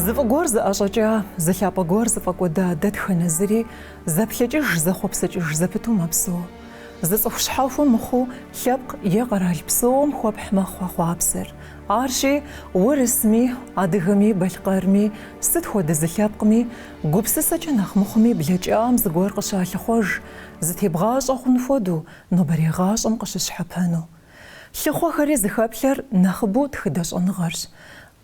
Зыфӏыгуэр зыӏэщӏэкӏа, зылъапӏэ гуэр зыфӏэкӏуэда дэтхэнэ зыри зэплъэкӏыж, зэхъуэпсыкӏыж зэпыту мэпсэу. Зы цӏыху щхьэхуэ мыхъуу лъэпкъ е къэрал псом хуэпхьмэ хъуапсэр. Арщи, урысми, адыгэми, балъкъэрми, сыт хуэдэ зы лъэпкъми, гупсысэкӏэ нэхъ мыхъуми блэкӏам зыгуэр къыщалъыхъуэж, зытебгъащӏэ хъун хуэдэу, нобэрей-гъащӏэм къыщыщхьэпэну. Лъыхъуэхэри зыхэплъэр нэхъыбэу тхыдэ щӏэныгъэрщ.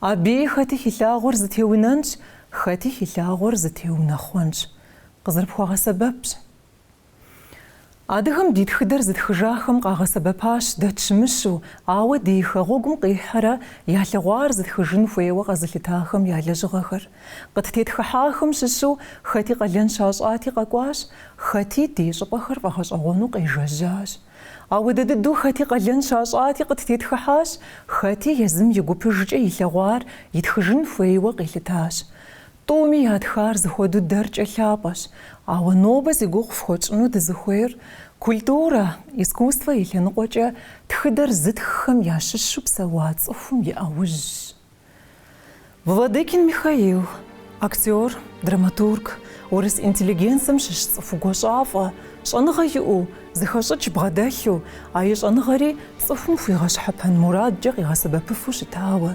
Абы хэти хилъагъуэр зытеунэнщ, хэти хилъагъуэр зытеунэхъуэнщ. Къызэрыпхуагъэсэбэпщ. Адыгэм ди тхыдэр зытхыжахэм къагъэсэбэпащ дэтщымыщу, ауэ ди хэгъуэгум къихьэрэ ялъэгъуар зытхыжын хуейуэ къэзылъытахэм я лэжьыгъэхэр. Къыттетхыхьахэм щыщу хэти къалэн щащӏати къэкӏуащ, хэти ди щӏыпӏэхэр фӏэгъэщӏэгъуэну къежэжьащ. Ауэдэ дыдэу хэти къалэн щащӏати къыттетхыхьащ, хэти езым и гупыжкӏэ илъэгъуар итхыжын хуейуэ къилъытащ. Тӏуми ятхар зыхуэдэу дэркӏэ лъапӏэщ, ауэ нобэ зи гугъу фхуэкӏыну дызыхуейр культурэ, искусство и лъэныкъуэкӏэ тхыдэр зытххэм ящыщу псэуа цӏыхум и ӏэужьщ. Владыкин Михаил, актер, драматург, урыс интеллигенцием щыщ цӏыху гуащӏафӏэ, щӏэныгъэ иӏэу, зыхэщӏыкӏ бгъэдэлъу, а и щӏэныгъэри цӏыхум хуигъэщхьэпэн мурадкӏэ къигъэсэбэпыфу щытауэ.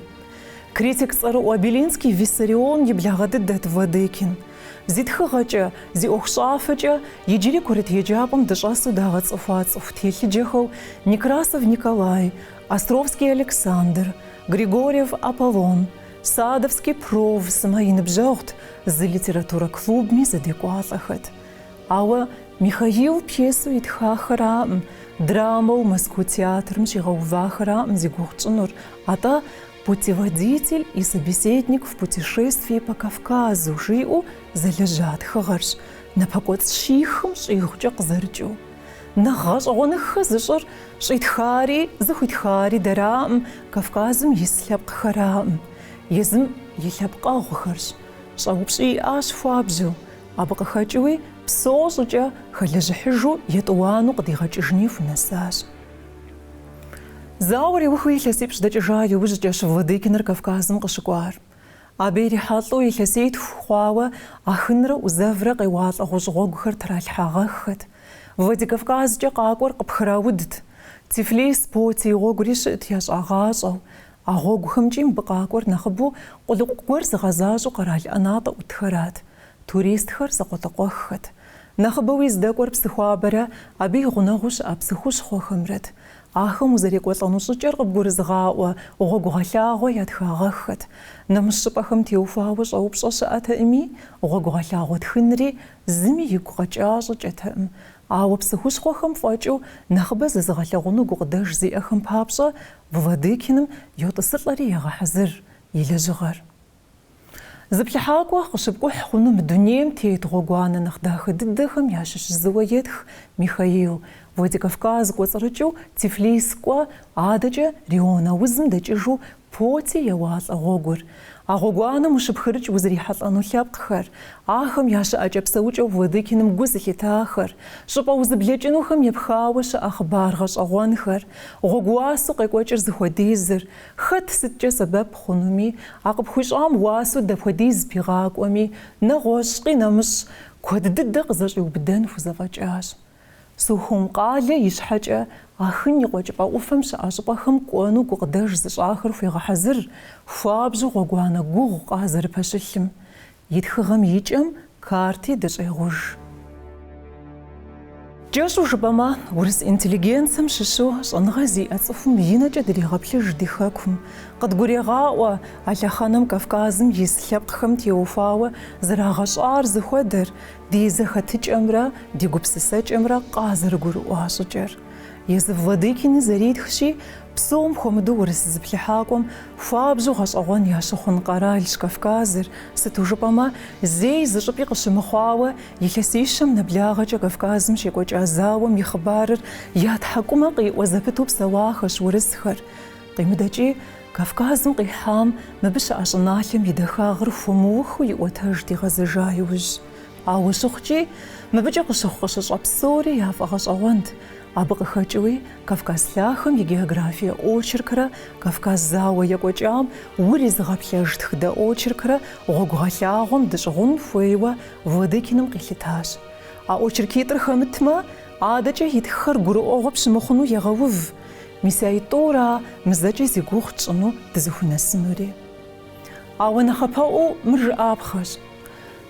Критик цӏэрыӏуэ Белинский Виссарион и благъэ дыдэт Владыкин. Зи тхыгъэкӏэ, зи ӏуэху щӏафэкӏэ иджыри курыт еджапӏэм дыщӏэсу дагъэцӏыхуа цӏыху телъыджэхэу Некрасов Николай, Островский Александр, Григорьев Аполлон, Садовский Провсымэ и ныбжьэгъут зы литературэ клубми зэдекӏуалӏэхэт. Ауэ Михаил пьесу итхахэраӏым, драмэу Москву театрым щигъэувахэраӏым зи гугъу тщӏынур, атӏэ путеводитель и собеседник в путешествии по Кавказу жиӏэу зэлэжьа тхыгъэрщ, напэкӏуэцӏ щихым щӏигъукӏэ къызэрыкӏыу. Нэхъ гъэщӏэгъуэныххэ зыщӏыр щӏитхари, зыхуитхари дэраӏым Кавказым ис лъэпкъхэраӏым. Езым и лъэпкъэгъухэрщ. Щӏэупщӏи иӏащ хуабжьу, абы къыхэкӏыуи псо щӏыкӏэ хэлэжьыхьыжу етӏуану къыдигъэкӏыжни хунэсащ. Зауэр иухыу илъэсипщӏ дэкӏыжа иужькӏэщ Владыкиныр Кавказым къыщыкӏуар. Абы ирихьэлӏэу илъэситху хъуауэ ахынрэ ӏузэврэ къеуалӏэ гъущӏ гъуэгухэр тралъхьагъэххэт. Владикавказкӏэ къакӏуэр къыпхраудт. Тифлис поти гъуэгури щыӏэт ящӏагъащӏэу. А гъуэгухэмкӏи мыбы къакӏуэр нэхъыбэу къулыкъу гуэр зыгъэзащӏэу къэрал ӏэнатӏэ ӏутхэрат. Туристхэр зэкъуэтӏыкъуэххэт. Нэхъыбэуи здэкӏуэр псыхуабэрэ, абы и гъунэгъуу щыӏа псы хущхъуэхэмрэт. Ахэм узэрекӏуэлӏэну щӏыкӏэр къыбгурызгъаӏуэ, гъуэгугъэлъагъуэ ятхагъэххэт. Нэмыщӏ щӏыпӏэхэм теухуауэ щӏэупщӏэ щыӏэтэӏыми, гъуэгугъэлъагъуэ тхынри зыми игу къэкӏа щӏыкӏэтэӏым. Ауэ псы хущхъуэхэм фӏэкӏыу нэхъыбэ зызыгъэлъэгъуну гукъыдэж зиӏэхэм папщӏэ Владыкиным йотӏысылӏэри егъэхьэзыр и лэжьыгъэр. Зыплъыхьакӏуэ къыщыпкӏухь хъуну мы дунейм тет гъуэгуанэ нэхъ дахэ дыдэхэм ящыщ зыуэ етх Михаил. Владикавказ кӏуэцӏрыкӏыу Тифлис кӏуэ, адэкӏэ региона узым дэкӏыжу поти еуалӏэ гъуэгур. А гъуэгуанэм ущыпхырыкӏ узэрихьэлӏэну лъэпкъхэр, ахэм я щыӏэкӏэ псэукӏэу Владыкиным гу зылъитахэр, щӏыпӏэ узыблэкӏынухэм епхауэ щыӏэ хъыбар гъэщӏэгъуэнхэр, гъуэгуасэу къекӏуэкӏыр зыхуэдизыр, хэт сыткӏэ сэбэп хъунуми, а къыпхуищӏам уасэу дапхуэдиз пигъакӏуэми, нэгъуэщӏкъи нэмыщӏ куэд дыдэ къызэщӏиубыдэн хузэфӏэкӏащ. Сухум къалэ и щхьэкӏэ ахын и къуэкӏыпӏэ ӏуфэм щыӏэ щӏыпӏэхэм кӏуэну гукъыдэж зыщӏахэр хуегъэхьэзыр, хуабжьу гъуэгуанэ гугъу къазэрыпэщылъым. И тхыгъэм икӏэм карти дыщӏегъуж. Кӏэщӏу жыпӏэмэ, урыс интеллигенцием щыщу щӏэныгъэ зиӏэ цӏыхум и нэкӏэ дригъэплъыж ди хэкум. Къыдгурегъаӏуэ а лъэхъэнэм Кавказым ис лъэпкъхэм теухуауэ зэрагъэщӏар зыхуэдэр ди зэхэтыкӏэмрэ ди гупсысэкӏэмрэ къазэрыгурыӏуа щӏыкӏэр. Езы Владыкини зэритхщи, псом хуэмыдэу урыс зыплъыхьакӏуэм хуабжьу гъэщӏэгъуэн ящыхъун къэралщ Кавказыр. Сыту жыпӏэмэ, зэи зыщӏыпӏи къыщымыхъуауэ илъэсищэм нэблагъэкӏэ Кавказым щекӏуэкӏа зауэм и хъыбарыр я тхьэкӏумэ къиӏуэ зэпыту псэуахэщ урысхэр. Къимыдэкӏи Кавказым къихьам мыбы щыӏэ щӏыналъэм и дахагъыр хуэмыухыу иӏуэтэж дигъэзэжа иужь. Ауэ щыхъукӏи, мыбыкӏэ къыщыхъу къыщыщӏэ псори яфӏэгъэщӏэгъуэнт. абы къыхэкӏыуи Кавказ лъахэм и географие очеркрэ, Кавказ зауэ екӏуэкӏам ур изыгъэплъэж тхыдэ очеркрэ гъуэгу гъэлъагъуэм дыщӏыгъун хуейуэ Владыкиным къилъытащ. А очеркитӏыр хэмытмэ, адэкӏэ и тххэр гурыӏуэгъуэ пщымыхъуну егъэув. Мис а итӏура мызэкӏэ зи гугъу тщӏыну дызыхунэсынури. Ауэ нэхъапэӏуу мыр жыӏапхъэщ.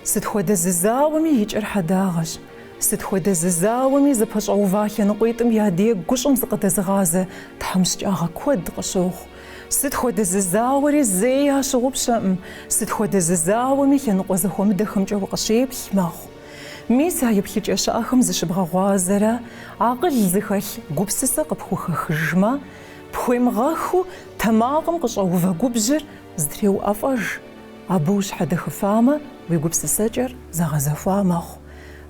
Сыт хуэдэ зы зауэми и кӏэр хьэдагъэщ. Сыт хуэдэ зы зауэми зыпэщӏэува лъэныкъуитӏым я дег гущӏым зыкъыдэзыгъазэ тхьэмыщкӏагъэ куэд къыщохъу. Сыт хуэдэ зы зауэри зэи ящыгъупщэӏым. Сыт хуэдэ зы зауэми лъэныкъуэ зэхуэмыдэхэмкӏэ укъыщеплъ мэхъу. Мис а еплъыкӏэ щыӏэхэм зыщыбгъэгъуазэрэ, акъыл зыхэлъ гупсысэ къыпхухэхыжмэ, пхуемыгъэхыу тэмакъым къыщӏэува губжьыр зытреуӏэфӏэж. Абы ущхьэдэхыфамэ, уи гупсысэкӏэр зэгъэзэхуа мэхъу.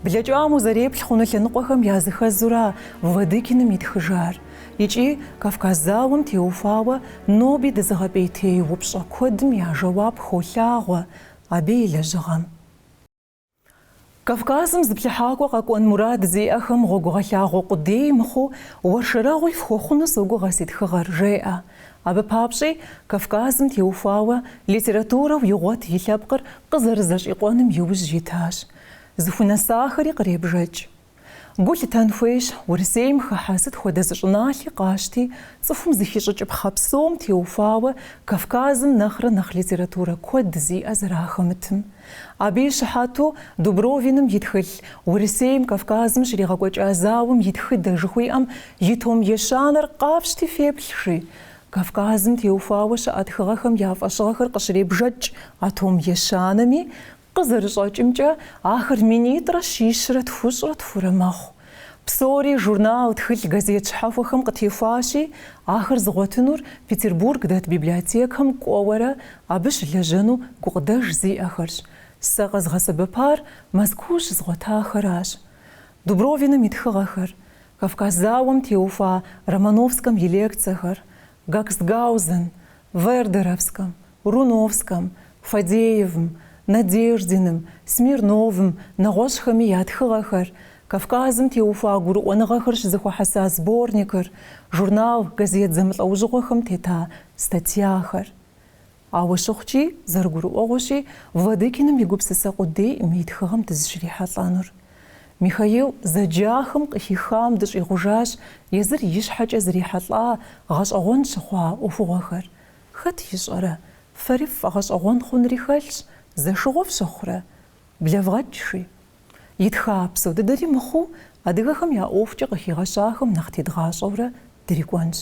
Блэкӏам узэреплъ хъуну лъэныкъуэхэм языхэзура Владыкиным итхыжар. ИкӀи Кавказ зауэм теухуауэ ноби дызыгъэпӀейтей упщӀэ куэдым я жэуап холъагъуэ абы и лэжьыгъэм. Кавказым зыплъыхьакӏуэ къэкӏуэн мурад зиӏэхэм гъуэгу гъэлъагъуэ къудей мыхъуу уэршэрэгъуи фхуэхъуну согугъэ си тхыгъэр жеӏэ. Абы папщӏи Кавказым теухуауэ литературэу игъуэт и лъэпкъыр къызэрызэщӏикъуэным иужь итащ. Зыхунэсахэри къребжэкӏ. Гу лъытэн хуейщ Урысейм хыхьэ сыт хуэдэ зыщӏыналъи къащти цӏыхум зыхищӏыкӏыпхъэ псом теухуауэ Кавказым нэхърэ нэхъ литературэ куэд зиӏэ зэрахэмытым. Абы и щыхьэту Дубровиным и тхылъ Урысейм Кавказым щригъэкӏуэкӏа зауэм и тхыдэ жыхуиӏэм и том ещанэр къапщти феплъщи. Кавказым теухуауэ щыӏэ тхыгъэхэм я фӏэщыгъэхэр къыщребжэкӏ а том ещанэми, къызэрыщӏэкӏымкӏэ ахэр минитӏрэ щищрэ тхущӏрэ тхурэ мэхъу. Псори журнал, тхылъ, газет щхьэхуэхэм къытехуащи, ахэр зыгъуэтынур Петербург дэт библиотекэм кӏуэуэрэ абы щылэжьэну гукъыдэж зиӏэхэрщ. Сэ къэзгъэсэбэпар Мэзкуу щызгъуэтахэращ. Дубровиным и тхыгъэхэр, Кавказ зауэм теухуа Романовскэм и лекциехэр, Гакстгаузен, Вердеровскэм, Руновскэм, Фадеевым, Надеждиным, Смирновым, нэгъуэщӏхэми я тхыгъэхэр, Кавказым теухуа гурыӏуэныгъэхэр щызыхуэхьэса сборникыр, журнал, газет зэмылӏэужьыгъуэхэм тета статьяхэр. Ауэ щыхъукӏи, зэрыгурыӏуэгъуэщи, Владыкиным и гупсысэ къудейӏым и тхыгъэм дызыщрихьэлӏэнур. Михаил зэджахэм къыхихам дыщӏигъужащ езыр и щхьэкӏэ зрихьэлӏа гъэщӏэгъуэн щыхъуа ӏуэхугъуэхэр. Хэт ищӏэрэ? Фэри фӏэгъэщӏэгъуэн хъунри хэлъщ, зэшыгъуэ фщыхъурэ? Блэвгъэкӏши. Итха псо дыдэри мыхъуу, адыгэхэм я ӏуэхукӏэ къыхигъэщахэм нэхъ тедгъащӏэурэ дрикӏуэнщ.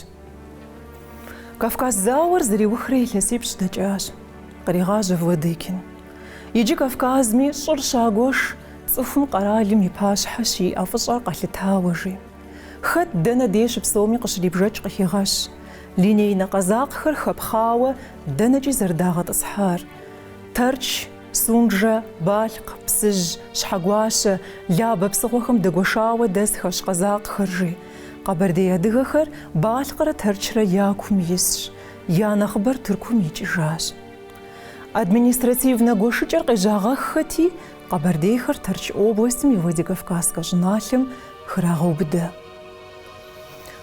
Кавказ зауэр зэриухрэ илъэсипщӏ дэкӏащ. Къригъажьэ Владыкин. Иджы Кавказми щӏыр щагуэш, цӏыхум къэралым и пащхьэ щиӏэ фӏыщӏэр къэлъытауэжи. Хэт дэнэ деж псоми къыщрибжэкӏ къыхигъэщ. Линейнэ къэзакъхэр хэпхъауэ дэнэкӏи зэрыдагъэтӏысхьар. Тэрч, Сунджэ, Балкъ, Псыжь, Щхьэгуащэ, Лабэ псыгъуэхэм дэгуэшауэ дэсхэщ къэзакъхэр жи. Къэбэрдей адыгэхэр Балкърэ Тэрчрэ якум исщ. Я нэхъыбэр Тыркум икӏыжащ. Административнэ гуэшыкӏэр къежьагъэххэти, Къэбэрдейхэр Тэрч областым и Владикавказскэ щӏыналъэм хырагъэубыдэ.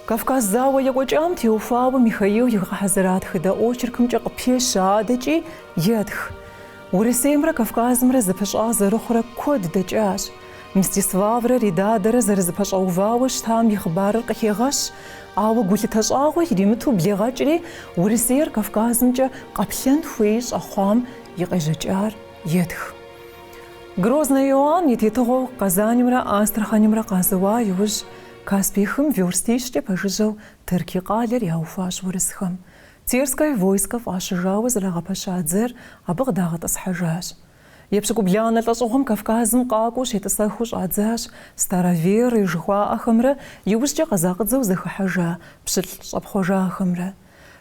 Кавказ зауэ екӏуэкӏам теухуауэ Михаил и гъэхьэзыра тхыдэ очеркымкӏэ къыпещэ адэкӏи етх. Урысеймрэ Кавказымрэ зыпыщӏа зэрыхъурэ куэд дэкӏащ. Мстиславрэ Ридадэрэ зэрызыпэщӏэувауэ щытам и хъыбарыр къыхегъэщ, ауэ гулъытэ иримыту блегъэкӏри Урысейр Кавказымкӏэ къэплъэн хуей щӏэхъуам и къежьэкӏар етх. Грозный Иоанн и тетыгъуэу Казанымрэ Астраханымрэ къазэуа иужь Каспийхым верстищкӏэ пэжыжьэу Тэрки къалэр яухуащ урысхэм. Терское войско фӏащыжауэ зэрагъэпэща дзэр абы къыдагъэтӏысхьэжащ. Епщыкӏубланэ лӏэщӏыгъуэм Кавказым къакӏуэу щетӏысэхуу щӏадзащ Старовер и жыхуаӏэхэмрэ иужькӏэ къэзакъыдзэу зэхыхьэжа пщылӏ щӏэпхъуэжахэмрэ.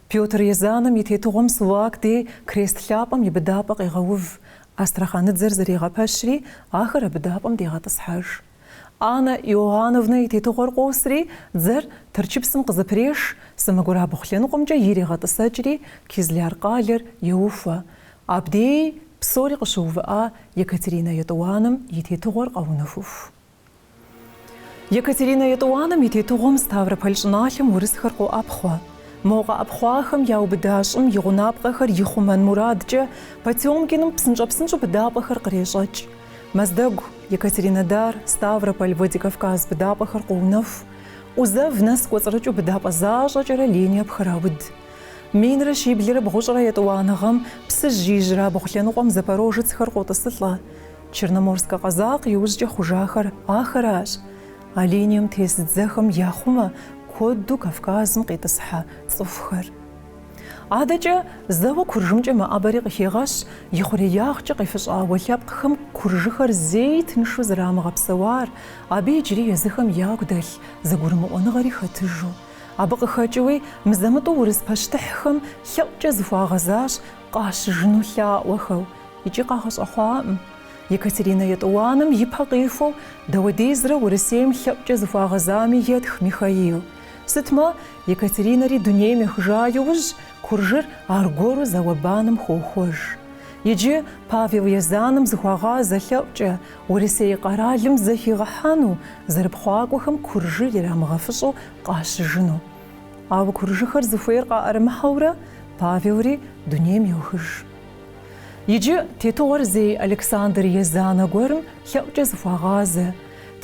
Пётр Езаным и тетыгъуэм Сулак дей крест лъапӏэм и быдапӏэ къегъэув. Астраханыдзэр зэригъэпэщри, ахэр а быдапӏэм дегъэтӏысхьэж. Анна Иоанновна и тетыгъуэр къосри, дзэр Тэрчыпсым къызыпреж, сэмэгурабгъу лъэныкъуэмкӏэ иригъэтӏысэкӏри, Кизляр къалэр еухуэ. Абдей псори къыщыувыӏа Екатеринэ Етӏуаным и тетыгъуэр къэунэхуф. Екатерина Ятуаным итетугом Ставрополь жналым урысхарку апхва. Мога апхвахам яубдашым югунапгахар юхуман мурадже Потёмкиным псынчапсынчу бдапахар крешач. Маздаг Екатеринодар, Ставрополь, Владикавказ бдапахар кунав. Узав нас квацрачу бдапазажа чара линия бхарабд. Минра шиблера бхужра Ятуанагам псыжижра бухлянугам Запорожец харкотасытла. Черноморска казак южджа хужахар ахараш. А линиям тесдзахам яхума кодду Кавказым қитысха цуфхар. Адача зава куржумча маабари қихигаш яхури яхча қифыша валябқхам куржихар зейтншу зрамагапсавар аби жири языхам ягудал загурму оныгари хатыжу. Абақхачуи мзамату урыспаштаххам хяуча зуфагазаш қаш жну хяуахау ичи қахаш ахуам. Екатерина Ятуаным ипақифу давадизра урысеем хяуча зуфагазами едх Михаил. Сытма Екатеринари дунейме хжаюж куржир аргору завабаным хохож. Иджи Павел Язаным зухагаза хяуча урысей қаралым захигахану зарбхуагухам куржир ирамгафышу қашжыну. Ау куржихар зуфейрqa армахаура Павелри дунейме ухыж. Иджи тетуар зей Александр Язана горм хяуча зуфагаза.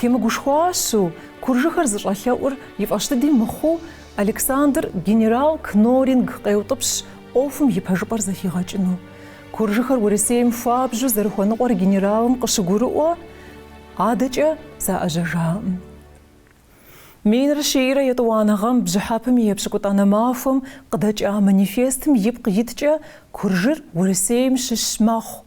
Тема гушхуашу куржихар зашахяур ифаштади мху Александр генерал Кноринг қеутыпш офым ипажпар захигачну. Куржихар урысеем фабжу зархуануар генералым қышыгуруа адача за ажажаам. Минра шиира Ятуанагам бжахапым епшикутанамафым қдача манифестым ипқ итча куржир урысеем шишмаху.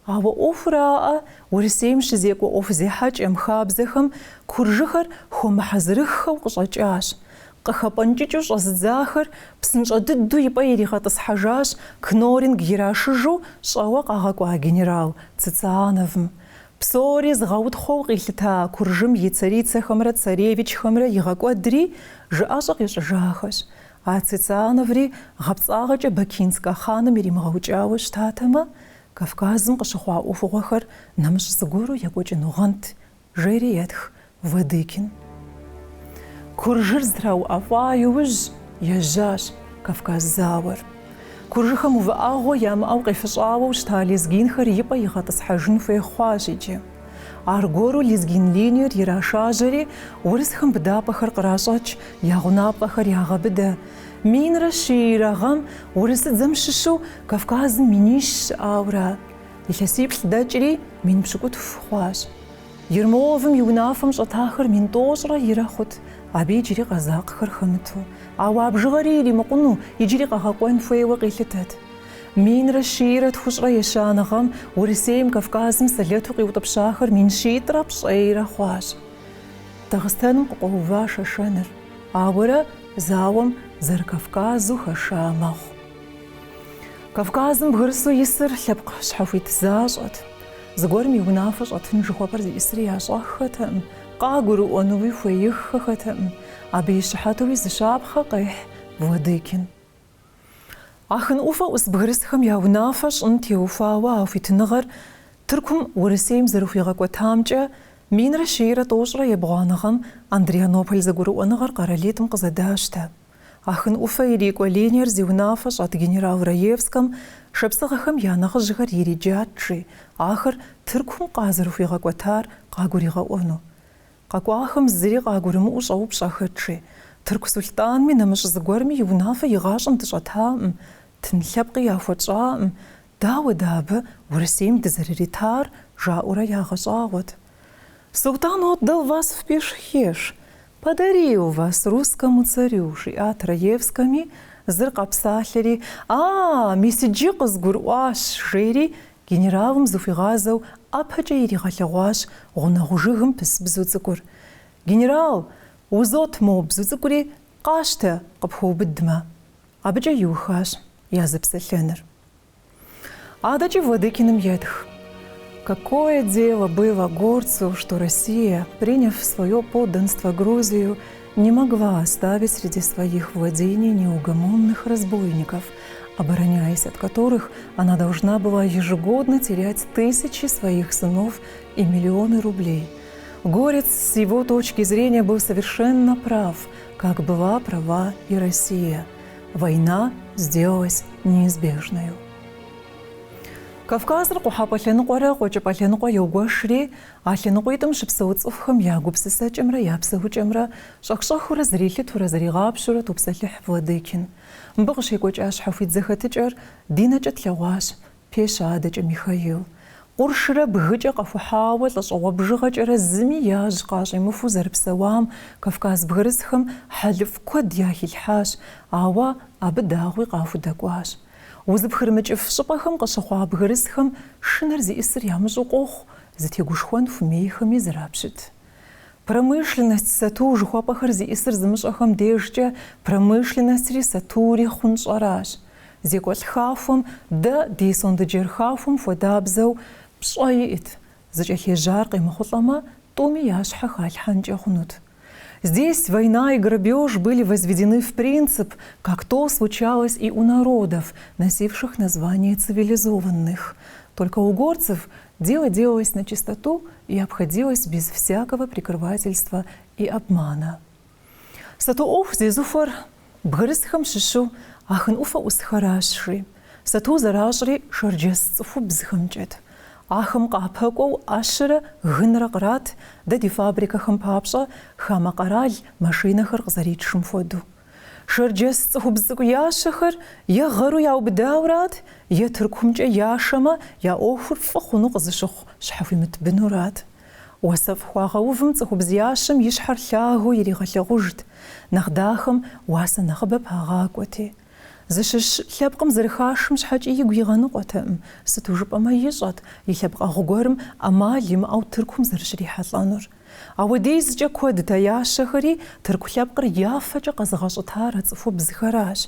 Ава офраа урысеем шизеку офзехач эмхабзехам куржихар хумахазрыххау қышачаш. Қахапанчичу шаззахар псынчадыдду ипаирихатасхажаш Кноринг ирашыжу шауа қағакуа генерал Цицановым. Псори згаудхоу қилта куржим ецарицахамра царевичхамра игакуадри жаашақ ешажахаш. А Цицановри гапцағача Бакинска ханым иримгаучауш татама Кавказым қышыхуа уфуғахар намыш згору якочи нуғант жери ядх Вадыкин. Куржир здрау афаюж яжаш Кавказ завар. Куржихам уваагу ямау қифышауу штализгинхар ипа игатасхажын фейхуажиджи. Аргору лизгин линер ирашажери урысхам бдапахар қырашач ягунапахар ягабыда. Минра шиирагам урысы замшишу Кавказым миниш аура. Ихасипл дачри мин пшикут фхуаш. Ермовым югнафам шатахар мин тожра ирахут. Аби жири қазақхар хамту. Ава абжыгари римақуну ижири қағақуан фуэва қилетат. Минра шиират хушра яшанагам урысеем Кавказым салету қиутапшахар мин шиитрап шайра хуаш. Дағыстаным қоқова шашаныр. Ауыра завам зар Кавказу хашамах. Кавказым бғырсу есір лепқ шхафит зажат. Згорми унафаш атын жухапар есри яшахатам. Қагуру онуи фуэйххатам. Аби шахатуи зашабха қайх Владыкин. Ахын уфа усбғырсхам яунафаш унти уфава ауфитнығар Түркум урысеем заруфиғакуатамча Минра шиира тожра ебғанығам Андрианополь загуру онығар қаралетім қызадашта. Ахын уфа ириква ленер зиунафаш ат генерал Раевскам шапсығахам янағы жығар ериджатши Ахыр Түркум қазаруфиғакуатар қагуриға ону. Қакуахым зири қагурыму ұшауып шахытши. Түрк султанми намыш згорми юнафа иғашым дышатаам. Тінлепқи яфуатшаам. Дауы дабы урысеем дизариритар жаура яғашауат. Султан отдал вас в пешхеш. Подарил вас русскому царю шиат Раевсками зыр қапсахлери. Месиджи қызгуруаш жири генералым Зуфигазау апача ирихалягуаш ғунағужығым піс бізуцикур. Генерал, узот мо бізуцикури қашты қыпху біддіма. Абача юхаш языпсаленер. Адачи Владыкиным едх. Какое дело было горцу, что Россия, приняв свое подданство Грузию, не могла оставить среди своих владений неугомонных разбойников, обороняясь от которых она должна была ежегодно терять тысячи своих сынов и миллионы рублей. Горец с его точки зрения был совершенно прав, как была права и Россия. Война сделалась неизбежной. Кавказыр кухапаляныкъуэрэ къокӏыпӏэлъэныкъуэ йогуэшри, а лъэныкъуитӏым щыпсэу цӏыхухэм я гупсысэкӏэмрэ я псэхукӏэмрэ щӏэх-щӏэхыурэ зрилъытурэ зэригъапщурэ топсэлъыхь Владыкин. Мыбы къыщекӏуэкӏа щхьэхуит зэхэтыкӏэр динэкӏэ тлъэгъуащ Пещ адэкӏэ Михаил. Къуршрэ бгыкӏэ къэхухьауэ лӏэщӏыгъуэ бжыгъэкӏэрэ зыми яжь къащӏимыфу зэрыпсэуам Кавказ бгырысхэм хьэлыф куэд яхилъхьащ, ауэ абы дагъуи къахудэкӏуащ. Узыпхырымыкӏыф щӏыпӏэхэм къыщыхъуа бгырысхэм шынэр зиӏысыр ямыщӏу къохъу, зытегушхуэн хумейхэми зэрапщыт. Промышленность сату жыхуэпӏэхэр зиӏысыр зымыщӏэхэм дежкӏэ промышленностри сатури хъун щӏэращ. Зекӏуэлӏ хафэм дэ ди сондэджэр хафэм хуэдабзэу пщӏэ иӏэт. Зыкӏэлъежьар къемыхъулӏэмэ, тӏуми я щхьэ халъхьэнкӏэ хъунут. Здесь война и грабеж были возведены в принцип, как то случалось и у народов, носивших название цивилизованных. Только у горцев дело делалось на чистоту и обходилось без всякого прикрывательства и обмана. Сатуов зезуфар бгырысхэм щыщу ахын уфа усхарашри, сату заражри шарджес цӏыху бзыхэмкӏэт. Ахым къапэкӏуэу ӏэщырэ гынрэ кърат, дэ ди фабрикэхэм папщӏэ хамэ къэрал машинэхэр къызэритшым хуэдэу. Шэрджэс цӏыхубз цӏыкӏу ящэхэр е гъэру яубыдауэрат, е Тыркумкӏэ яшэмэ я ӏуэхур фӏы хъуну къызыщыхъу щхьэхуимытбынурат. Уасэфӏ хуагъэувым цӏыхубз ящэм и щхьэр лъагэу иригъэлъэгъужт, нэхъ дахэм уасэ нэхъыбэ пагъакӏуэти. Зыщыщ лъэпкъым зэрыхашым щхьэкӏи игу игъэныкъуэтэкъым, сыту жыпӏэмэ ищӏэт и лъэпкъэгъу гуэрым ӏэмал имыӏэу Тыркум зэрыщрихьэлӏэнур. Ауэдизкӏэ куэдытэ ящэхэри Тырку лъэпкъыр яфэкӏэ къэзыгъэщӏытар а цӏыхубзхэращ.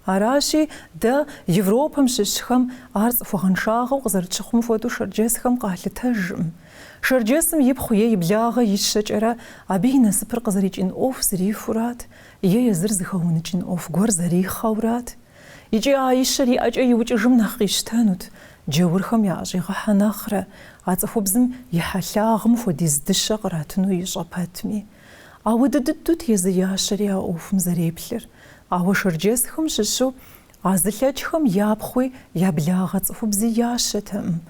Аращи, дэ Европэм щыщхэм ар цӏыхугъэншагъэу къызэрытщыхъум хуэдэу шэрджэсхэм къалъытэжкъым. Шэрджэсым ипхъу е и благъэ ищэкӏэрэ абы и насыпыр къызэрикӏын ӏуэху зрихурат, е езыр зыхэуныкӏын ӏуэху гуэр зэрихъэурат. Икӏи а ищэр иӏэкӏэ иукӏыжым нэхъ къищтэну, джэурхэм яӏэщӏигъэхьэ нэхърэ, а цӏыхубзым и хьэлъагъым хуэдиз дыщэ къратыну ищӏэ пэтми. Ауэ дыдыдут езы ящэри а ӏуэхум зэреплъыр. Ауэ шэрджэсхэм щыщу а зылъэкӏхэм япхъуи я благъэ цӏыхубзи ящэтэкъым.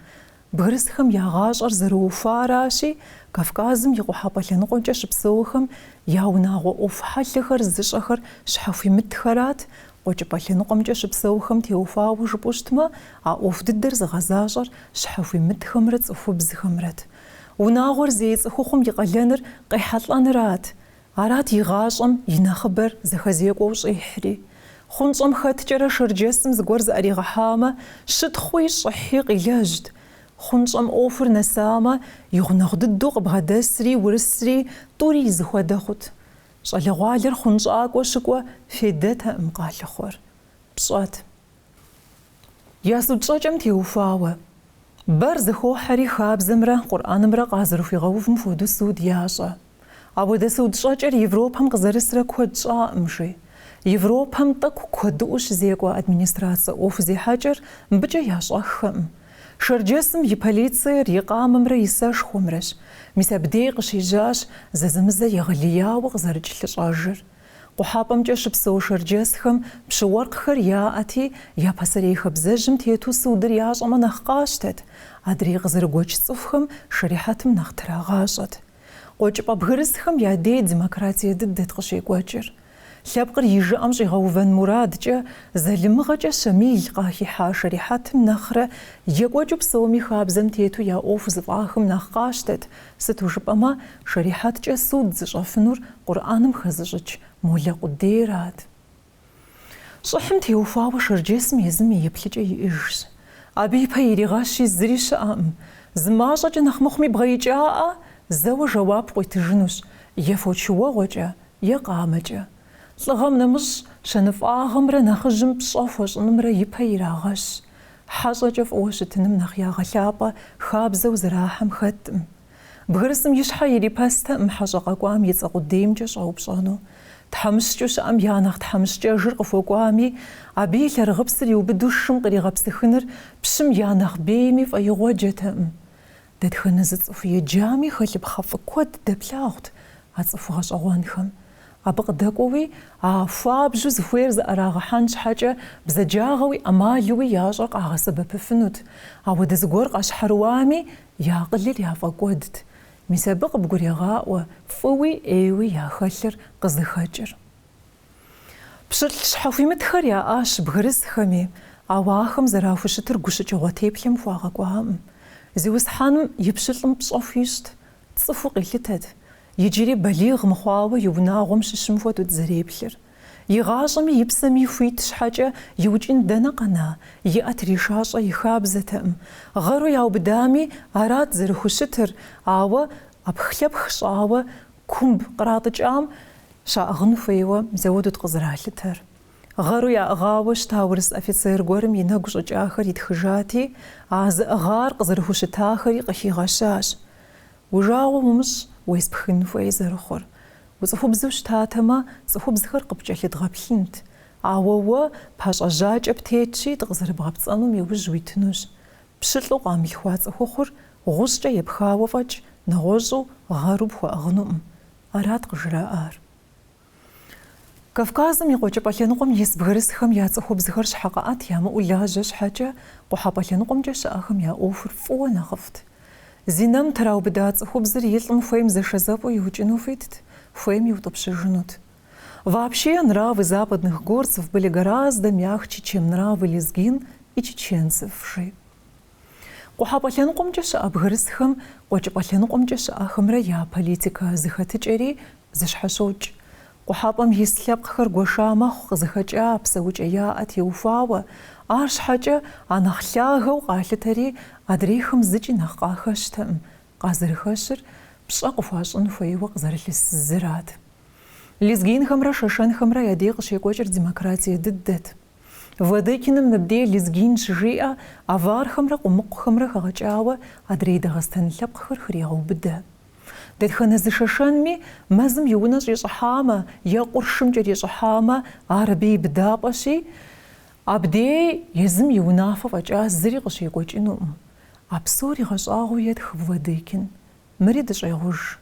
Бгырысхэм я гъащӏэр зэрыуфаращи, Кавказым и къухьэпӏэ-лъэныкъуэкӏэ щыпсэухэм я унагъуэ ӏуэху хьэлъэхэр зыщӏэхэр щхьэхуимытхэрат, къокӏыпӏэ-лъэныкъуэмкӏэ щыпсэухэм теухуауэ жыпӏэу щытмэ, а ӏуэху дыдэр зыгъэзащӏэр щхьэхуимытхэмрэ цӏыхубзхэмрэт. Унагъуэр зей цӏыхухъум и къалэныр къехьэлӏэнырат. Арат и гъащӏэм и нэхъыбэр зэхэзекӏуэу щӏихьри. Хъунщӏэм хэткӏэрэ шэрджэсым зыгуэр зыӏэригъэхьамэ, щытхъуи щӏыхьи къилэжьт. Хъунщӏэм ӏуэхур нэсамэ, и гъунэгъу дыдэу къыбгъэдэсри урысри тӏури зыхуэдэ хъут. Щӏалэгъуалэр хъунщӏакӏуэ щыкӏуэ федэтэкъым къалъыхъуэр. Пщӏэт. Я суд щӏэкӏэм теухуауэ. Бэр зыхохьэри хабзэмрэ Къурӏанымрэ къазэрыхуигъэувым хуэдэу суд ящӏэ. Ауэдэ суд щӏэкӏэр Европэм къызэрысрэ куэд щӏаӏым жи. Европэм тӏэкӏу куэдыӏуэ щызекӏуэ администрацие ӏуэху зехьэкӏэр мыбыкӏэ ящӏэххэкъым. Шэрджэсым и полициер и къамэмрэ и сэшхуэмрэщ. Мис абдей къыщежьащ зэзэмызэ егъэлеяуэ къызэрыкӏ лъыщӏэжыр. Къухьэпӏэмкӏэ щыпсэу шэрджэсхэм пщыуэркъхэр яӏэти, я пасэрей хабзэжьым тету судыр ящӏэмэ нэхъ къащтэт. Адрей къызэрыгуэкӏ цӏыхухэм шэрихьэтым нэхъ трагъащӏэт. Къокӏыпӏэ бгырысхэм я дей демократие дыдэт къыщекӏуэкӏыр. Лъэпкъыр и жыӏэм щӏигъэувэн мурадкӏэ, залымыгъэкӏэ щамил къахихьа шэрихьэтым нэхърэ екӏуэкӏыу псоми хабзэм тету я ӏуэху зыфӏахэм нэхъ къащтэт. Сыту жыпӏэмэ, шэрихьэткӏэ суд зыщӏэфынур Къурӏаным хэзыщӏыкӏ молэ къудейрат. Щӏыхьым теухуауэ шэрджэсым езым и еплъыкӏэ иӏыжщ. Абы ипэ иригъэщи зыри щыӏэкъым. Зы мащӏэкӏэ нэхъ мыхъуми бгъеикӏаӏэ, зэуэ жэуап къуитыжынущ, е фочыуэгъуэкӏэ, е къамэкӏэ. Лӏыгъэм нэмыщӏ щэныфӏагъымрэ нэхъыжьым пщӏэ хуэщӏынымрэ ипэ ирагъэщ. Хьэщӏэкӏэ фӏыуэ щытыным нэхъ ягъэлъапӏэ хабзэу зэрахьэм хэткъым. Бгырысым и щхьэ ирипэстэкъым хьэщӏэ къэкӏуам и цӏэ къудеймкӏэ щӏэупщӏэну. Тхьэмыщкӏэу щыӏэм я нэхъ тхьэмыщкӏэжыр къыхуэкӏуами, абы и лъэрыгъыпсыр иубыду шым къригъэпсыхыныр пщым я нэхъ бейми фӏэигъуэджэтэкъым. дэтхэнэ зыцӏыху еджами хэлъыпхъэфӏы куэд дэплъагъут а цӏыху гъэщӏэгъуэнхэм. Абы къыдэкӏуэуи а хуабжьу зыхуейр зыӏэрагъыхьэн щхьэкӏэ бзаджагъэуи ӏэмалууи ящӏэр къагъэсэбэпыфынут. Ауэдэ зыгуэр къащхьэрыуами я акъылыр яфӏэкӏуэдт. Мис абы къыбгурегъаӏуэ фӏыуи ӏейуи яхэлъыр къызыхэкӏыр. Пщылӏ щхьэхуимытхэр яӏащ бгырысхэми, ауэ ахэм зэрахущытыр гущыкӏыгъуэ теплъэм хуагъэкӏуаӏым. Зиусхьэным и пщылӏым пщӏэху ищӏт, цӏыхуу къилъытэт. Иджыри балигъ мыхъуауэ и унагъуэм щыщым хуэдэу зэреплъыр. И гъащӏэми и псэми хуит щхьэкӏэ иукӏын дэнэ къэна, иӏэ тришащӏэ и хабзэтэӏым. Гъэру яубыдами арат зэрыхущытыр, ауэ ӏэпхлъэпх щӏауэ кумб къратӏыкӏам щаӏыгъын хуейуэ мызэуэдут къызэралъытэр. Гъэру яӏыгъауэ щта урыс офицер гуэрым и нэгу щӏыкӏахэр итхыжати, а зыӏыгъар къызэрыхущытахэри къыхигъэщащ. Ужауэ умыщӏ, уеспхын хуей зэрыхъур. Уцӏыхубзу щтатэмэ, цӏыхубзхэр къыпкӏэлъыдгъэплъынт. Ауэ уэ пащӏэжьакӏэ птетщи, дыкъызэрыбгъэпцӏэнум иужь уитынущ. Пщылӏу къамылъхуа цӏыхухъур гъущӏкӏэ епхауэ фӏэкӏ, нэгъуэщӏу гъэру пхуэӏыгъынуӏым. Арат къыжраӏар. Кавказым и къуэкӏыпӏэ лъэныкъуэм ис бгырысхэм я цӏыхубзхэр щхьэкъыӏэт ямыӏэу лажьэ щхьэкӏэ къухьэпӏэ лъэныкъуэмкӏэ щыӏэхэм я ӏуэхур фӏыуэ нэхъыфӏт. Зи нэм траубыда цӏыхубзыр илӏым хуейм зэшэзэпӏэу иукӏыну хуитт, хуейм иутӏыпщыжынут. Вообще нравы западных горцев были гораздо мягче, чем нравы лезгин и чеченцев же. Къухьэпӏэ лъэныкъуэмкӏэ щыӏэ бгырысхэм къуэкӏыпӏэ лъэныкъуэмкӏэ щыӏэхэмрэ я политикэ зыхэтыкӏэри зыщхьэщокӏ. Къухьэпӏэм ис лъэпкъхэр гуэша мэхъу къызыхэкӏа псэукӏэ яӏэ теухуауэ, ар щхьэкӏэ а нэхъ лъагэу къалъытэри адрейхэм зыкӏи нэхъ къахэщтэӏым. Къазэрыхэщыр пщӏэ къыхуащӏын хуейуэ къызэрылъыс зырат. Лезгинхэмрэ шэшэнхэмрэ я дей къыщекӏуэкӏыр демократие дыдэт. Владыкиным мыбдей лезгин щыжиӏэ, авархэмрэ къумыкъухэмрэ хэгъэкӏауэ адрей Дагъыстан лъэпкъхэр хрегъэубыдэ. Дэтхэнэ зы шэшэнми мэзым и унэ щӏищӏыхьамэ, е къуршым кӏэрищӏыхьамэ, ар абы и быдапӏэщи, абдей езым и унафэ фӏэкӏа зыри къыщекӏуэкӏынуӏым. А псори гъэщӏагъуэу етх Владыкин. Мыри дыщӏегъуж.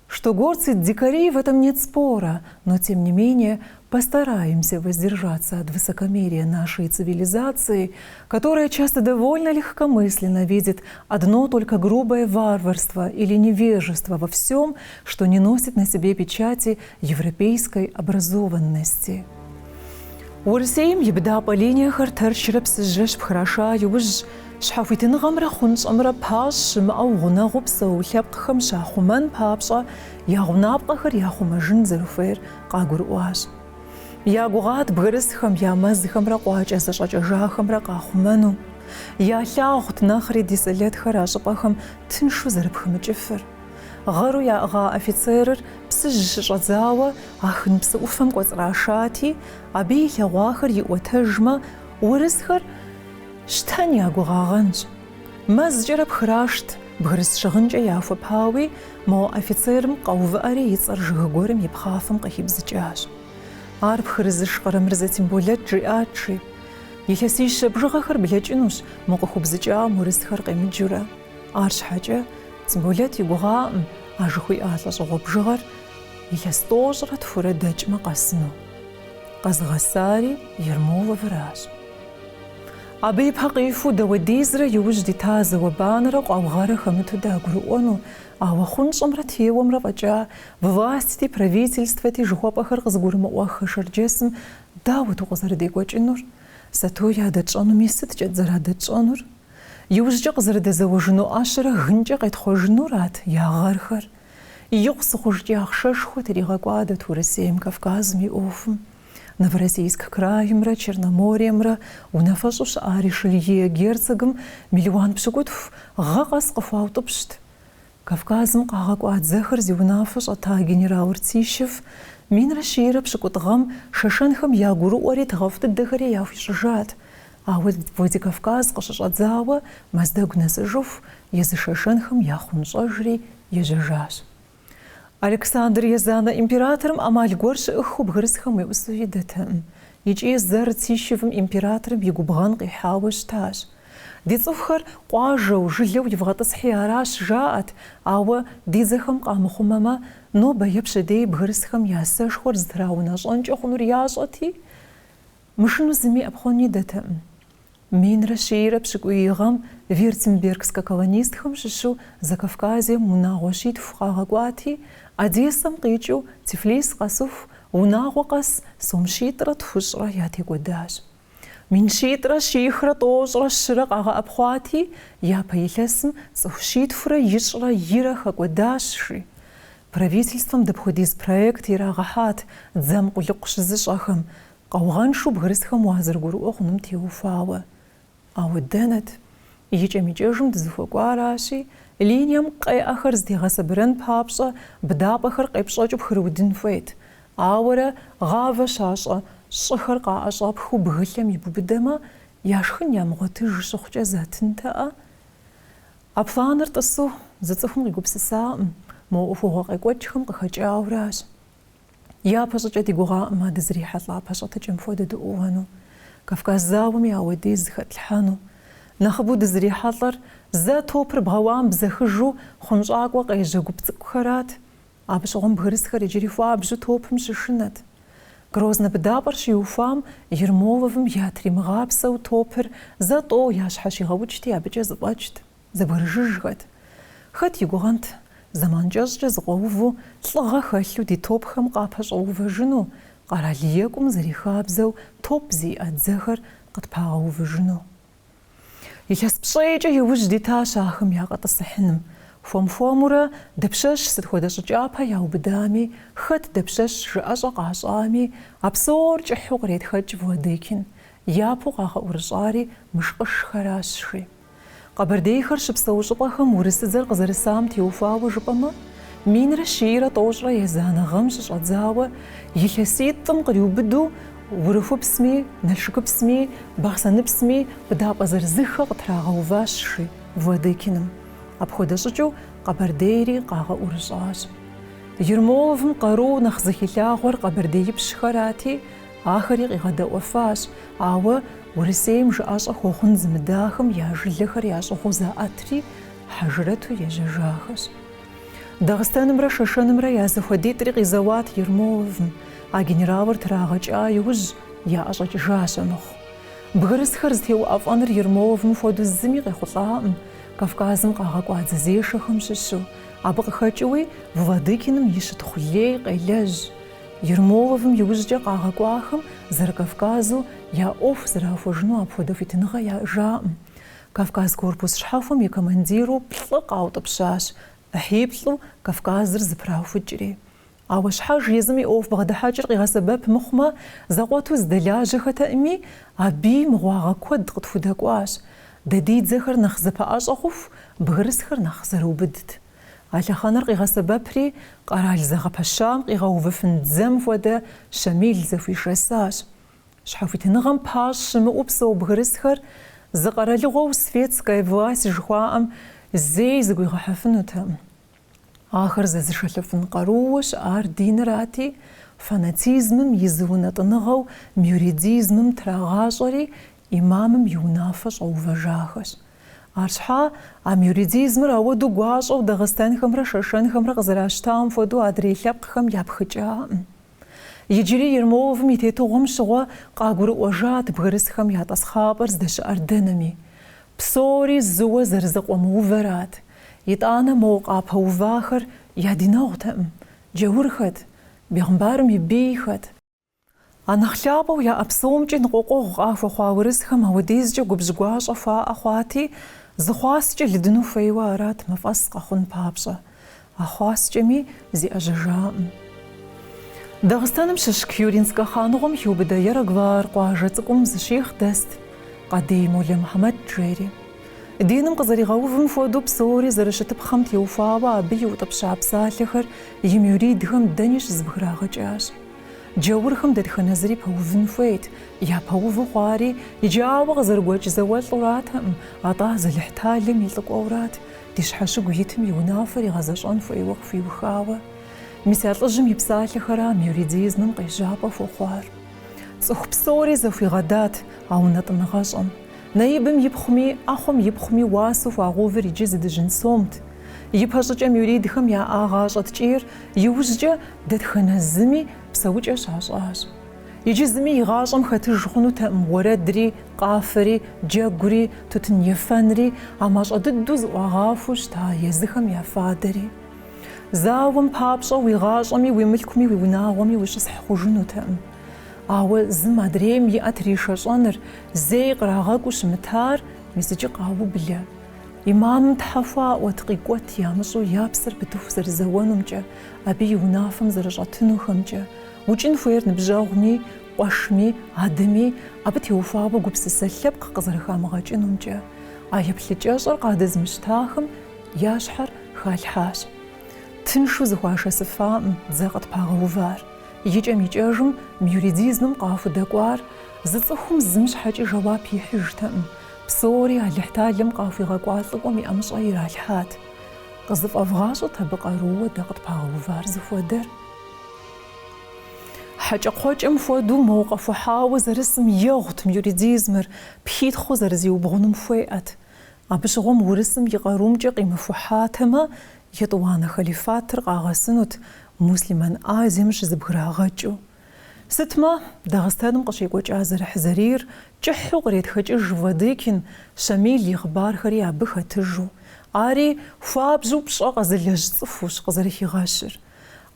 Что горцы дикари, в этом нет спора, но тем не менее постараемся воздержаться от высокомерия нашей цивилизации, которая часто довольно легкомысленно видит одно только грубое варварство или невежество во всем, что не носит на себе печати европейской образованности. Урысейм ебда по линиях артарчера псыжэш пхраша юж щхьэхуитыныгъэмрэ хъунщӏэмрэ пащ щымыӏэу гъунэгъуу псэу лъэпкъхэм щахъумэн папщӏэ я гъунапкъэхэр яхъумэжын зэрыхуейр къагурыӏуащ. Я гугъат бгырысхэм, я мэзхэмрэ къуакӏэ зэщӏэкӏэжахэмрэ къахъумэну. Я лъагъут нэхъри ди сэлэтхэр а щӏыпӏэхэм тыншу зэрыпхымыкӏыфыр. Гъэру яӏыгъа офицерыр псыжь щыщӏэдзауэ а хын псы ӏуфэм кӏуэцӏрашати, абы и лъэгъуахэр иӏуэтэжмэ, урысхэр щтэн я гугъагъэнщ. Мэзкӏэрэ пхрашт, бгырыс щыгъынкӏэ яхуэпауи, мо офицерым къэувыӏэри и цӏэр жыг гуэрым и пхъафэм къыхибзыкӏащ. Ар пхырызыш Къарэмырзэ Тембулэт жиӏатши. Илъэсищэ бжыгъэхэр блэкӏынущ, мо къыхубзыкӏам урысхэр къемыджурэ. Ар щхьэкӏэ Тембулэт и гугъаӏым а жыхуиӏа лӏэщӏыгъуэ бжыгъэр илъэс тӏощӏрэ тхурэ дэкӏмэ къэсыну. Къэзгъэсари Ермолэ выращ. Абы ипэ къифу дауэдизрэ иужь дита зауэбанрэ къуаугъэрэ хэмыту дагурыӏуэну, ауэ хъунщӏэмрэ теуэмрэ фӏэкӏа власти, правительствэти жыхуэпӏэхэр къызыгурымыӏуэх хъышэрджэсым дауэtu къызэрыдекӏуэкӏынур? Сэту ядэтщӏэнуми сыткӏэ зэрадэтщӏэнур? Иужькӏэ къызэрыдэзэуэжыну ӏэщэрэ гынкӏэ къетхъуэжынурат я гъэрхэр. Игъу сыхъужкӏи ахъшэшхуэ тригъэкӏуадэт Урысейм, Кавказым и ӏуэхум. Новороссийск краемрэ Черноморьемрэ унафэщӏу щыӏари Шылье герцогым миллион пщыкӏутху гъэ къэс къыхуаутӏыпщт. Кавказым къагъэкӏуа дзэхэр зи унафэ щӏэта генерал Ртищев минрэ щийрэ пщыкӏутӏ-гъэм шэшэнхэм я гурыӏуэри тыгъэфӏ дыдэхэри яхуищӏыжат. Ауэ Владикавказ къыщыщӏэдзауэ Мэздэгу Нэсыжыху езы шэшэнхэм яхъунщӏэжри ежьэжащ. Александр Езанэ императорым ӏэмал гуэр щыӏыхыу бгырысхэм уеӏусу идэтэӏым. Икӏи зэ Ртищевым императорым и губгъэн къихьауэ щытащ. ди цӏыхухэр къуажэу, жылэу ивгъэтӏысхьи аращ жаӏэт, ауэ ди зэхэм къамыхъумэмэ, нобэ епщэдей бгырысхэм я сэшхуэр зытрауэнэщӏэнкӏэ хъунур ящӏэти, мышыну зыми ӏэпхъуэни дэтэӏым. Минрэ щийрэ пщыкӏуий гъэм вюртембергскэ колонистхэм щыщу Закавказьем унагъуэ щитху къагъэкӏуати, Одессэм къикӏыу Тифлис къэсыху унагъуэ къэс сом щитӏрэ тхущӏрэ ятекӏуэдащ. Мин щитӏрэ щихрэ тӏощӏрэ щырэ къагъэӏэпхъуати, япэ илъэсым цӏыху щитхурэ ищӏрэ ирэ хэкӏуэдащ. Правительством дапхуэдиз проект ирагъэхьат дзэм къулыкъу щызыщӏэхэм, къэугъэншэу бгырысхэм уазэрыгурыӏуэ хъунум теухуауэ. Ауэ дэнэт, икӏэм-икӏэжым дызыхуэкӏуаращи, линием къеӏэхэр здегъэсэбырэн папщӏэ быдапӏэхэр къепщӏэкӏыу пхырыудын хуейт. Ауэрэ гъавэ щащӏэ щӏыхэр къаӏэщӏапхыу бгылъэм ибубыдэмэ, я шхын ямыгъуэтыж щыхъукӏэ зэтынтэӏэ. А планыр тӏысу зы цӏыхум къигупсысаӏым, мо ӏуэхугъуэ къекӏуэкӏхэм къыхэкӏауэращ. Япэ щӏыкӏэ ди гугъаӏым а дызрихьэлӏа пэщӏэтыкӏэм хуэдэ дыӏугъэну, Кавказ зауэм я ауэдиз зыхэтлъхьэну. Нэхъыбэу дызрихьэлӏэр зэ топыр бгъэуам бзэхыжу хъунщӏакӏуэ къежьэ гуп цӏыкӏухэрат. Абы щыгъуэм бгырысхэр иджыри хуабжьу топым щышынэт. Грознэ быдапӏэр щиухуам Ермоловым ятримыгъапсэу топыр зэ тӏоу я щхьэ щигъэукӏти, абыкӏэ зыфӏэкӏт, зэбгрыжыжхэт. Хэт и гугъэнт зэман кӏэщӏкӏэ зыкъуэуву лӏыгъэ хэлъу ди топхэм къапэщӏэувэжыну, къэрал екӏум зэрихабзэу топ зиӏэ дзэхэр къытпагъэувыжыну. Илъэс пщӏейкӏэ иужь дитащ ахэм якъэтӏысыхьыным. Хуэм-хуэмурэ дапщэщ сыт хуэдэ щӏыкӏапэ яубыдами, хэт дапщэщ жыӏэщӏэ къащӏами, а псор кӏыхьу къретхэкӏ Владыкин. Япэу къагъэӏурыщӏари мышкъышхэращ. Къэбэрдейхэр щыпсэу щӏыпӏэхэм урысыдзэр къызэрысам теухуауэ жыпӏэмэ, минрэ щийрэ тӏощӏрэ езанэ гъэм щыщӏэдзауэ, илъэситӏым къриубыду урыхупсми, налшыкыпсми, бахъсэныпсми быдапӏэ зырызыххэ къытрагъэуващ Владыкиным. Апхуэдэ щӏыкӏэу Къэбэрдейри къагъэӏурыщӏащ. Ермоловым къару нэхъ зыхилъагъуэр къэбэрдеипщхэрати, ахэри къигъэдэӏуэфащ, ауэ Урысейм жыӏэщӏэ хуэхъун зымыдахэм я жылэхэр ящӏыгъуу заӏэтри, хьэжырэту ежьэжахэщ. Дагъыстэнымрэ Шэшэнымрэ я зэхуэдитӏри къизэуат Ермоловым, а генералыр трагъэкӏа иужь яӏэщӏэкӏыжащ амыхъу. Бгырысхэр зытеуӏэфӏэныр Ермоловым хуэдэу зыми къехъулӏаӏым, Кавказым къагъэкӏуа дзэзешэхэм щыщу, абы къыхэкӏыуи Владыкиным и щытхъу лей къелэжь. Ермоловым иужькӏэ къагъэкӏуахэм Зэрыкавказу я ӏуэху зэрахуэжыну апхуэдэ хуитыныгъэ жаӏым. Кавказ корпус щхьэхуэм и командиру плӏы къаутӏыпщащ, ӏыхьиплӏу Кавказыр зыпраухукӏри. Ауэ щхьэж езым и ӏуэху бгъэдыхьэкӏыр къигъэсэбэп мыхъумэ, зэкъуэту зыдэлажьэхэтэӏыми, абий мыгъуагъэ куэд къытхудэкӏуащ. Дадидзэхэр нэхъ зэпэӏэщӏэ хъуху, бгырысхэр нэхъ зэрыубыдт. А лъэхъэнэр къигъэсэбэпри, къэрал зэгъэпэщам къигъэувыфын дзэм хуэдэ щамил зэхуишэсащ. Щхьэхуитыныгъэм пащ щымыӏэу псэу бгырысхэр зы къэралыгъуэу светская власть жыхуаӏэм зэи зыгуигъэхьэфынутэкъым. Ахэр зэзышэлъыфын къарууэ щыӏар динырати, фанатизмым и зы унэтӏыныгъэу мюридизмым трагъащӏэри, имамым и унафэ щӏэувэжахэщ. Арщхьа а мюридизмыр ауэду гуащӏэу Дагъыстэнхэмрэ Шэшэнхэмрэ къызэращтам хуэдэу адрей лъэпкъхэм япхыкӏаӏым. Иджыри Ермоловым и тетыгъуэм щыгъуэ къагурыӏуэжат бгырысхэм я тӏасхъапӏэр здэщыӏэр дэнэми. Псори зыуэ зэрызэкъуэмыувэрат. ИтӀанэ моуэ къапэувахэр я динэгъутэкъым, джэурхэт, бегъымбарым и бийхэт. А нэхъ лъапӏэу яӏэ псомкӏи ныкъуэкъуэгъу къахуэхъуа урысхэм ауэдизкӏэ губжь гуащӏэ хуаӏэ хъуати, зыхъуаскӏэ лыдыну хуейуэ арат мафӏэс къэхъун папщӏэ. А хъуаскӏэми зиӏэжьэжаӏым. Дагъыстаным щыщ Кюринскэ хъаныгъуэм хиубыдэ Ерэгвар къуажэ цӏыкӏум зы шейх дэст, Къадий Молэ Мухьэмэд жери. Диным къызэригъэувым хуэдэу псори зэрыщытыпхъэм теухуауэ абы иутӏыпща псалъэхэр и мюридхэм дэни щызыбграгъэкӏащ. Джэурхэм дэтхэнэ зыри пэувын хуейт, япэуву хъуари иджауэ къызэрыгуэкӏ зауэлӏуратэкъым, атӏэ зэлыхьталым и лӏыкӏуэурат, ди щхьэщыгу итым и унафэр игъэзэщӏэн хуейуэ къыхуиухауэ. Мис а лӏыжьым и псалъэхэра мюридизмым къежьапӏэ хуохъуар. Цӏыху псори зэхуигъэдат а унэтӏыныгъэщӏэм. Наибым ипхми, ахом ипхми уасу фагувер иджи зыдыжын сомт. Ипажычэм юридхэм я агъащӏэт кӏийр иужькӏэ дэтхэнэ псэукӏэ щащӏащ. Иджы зыми игъащӏэм хэтыж хъуну тэӏым уэрэдри, къафэри, джэгури, тутын ефэнри, а мащӏэ дыдэу зыӏуагъэфу щыта езыхэм я фадэри. Зауэм папщӏэ уи гъащӏэми, уи мылъкуми, уи унагъуэми ущысхь хъужынутэӏым. Ауэ зым адрейм иӏэ тришэщӏэныр, зэи кърагъэкӏуу щымытар мисыкӏи къаублэ. Имамым тхьэхуаӏуэт, къикӏуэт ямыщӏу я псыр пытыху зэрызэуэнумкӏэ, абы и унафэм зэрыщӏэтынухэмкӏэ, укӏын хуейр ныбжьэгъуми, къуэшми, адэми, абы теухуауэ гупсысэ лъэпкъ къызэрыхамыгъэкӏынумкӏэ, а еплъыкӏэщӏэр къадэзмыщтахэм я щхьэр халъхьащ. Тыншу зыхуашэсыфаӏым дзэ къытпагъэувар. ИкӀэм икӀэжым юридизмым къахудэкӀуар зы цӀыхум зым щхьэкӀи жэуап ихьыжтэкъым. Псори а лыхьталым къахуигъэкӀуа лӀыкӀуэм и ӀэмыщӀэ иралъхьат. КъызыфӀэвгъащӀэт абы къарууэ дэ къытпагъэувар зыхуэдэр. ХьэкӀэкхъуэкӀым хуэдэу моукъэфухьауэ зэрысым егъутым юридизмыр, пхитхъуу зэрызиубгъунум хуеӀэт. Абы щыгъуэм урысым и къарумкӀэ къимыхухьатэмэ, етӀуанэ халифатыр къагъэсынут Муслиман Азием щызыбграгъэкӀыу. Сытмэ, Дагъыстаным къыщекӀуэкӀа зэрыхь-зэрийр кӀыхьу къретхэкӀыж Владыкин, Шамил и хъыбархэри абы хэтыжу. Ари хуабжьу пщӀэ къэзылэжь цӀыхущ къызэрыхигъэщыр.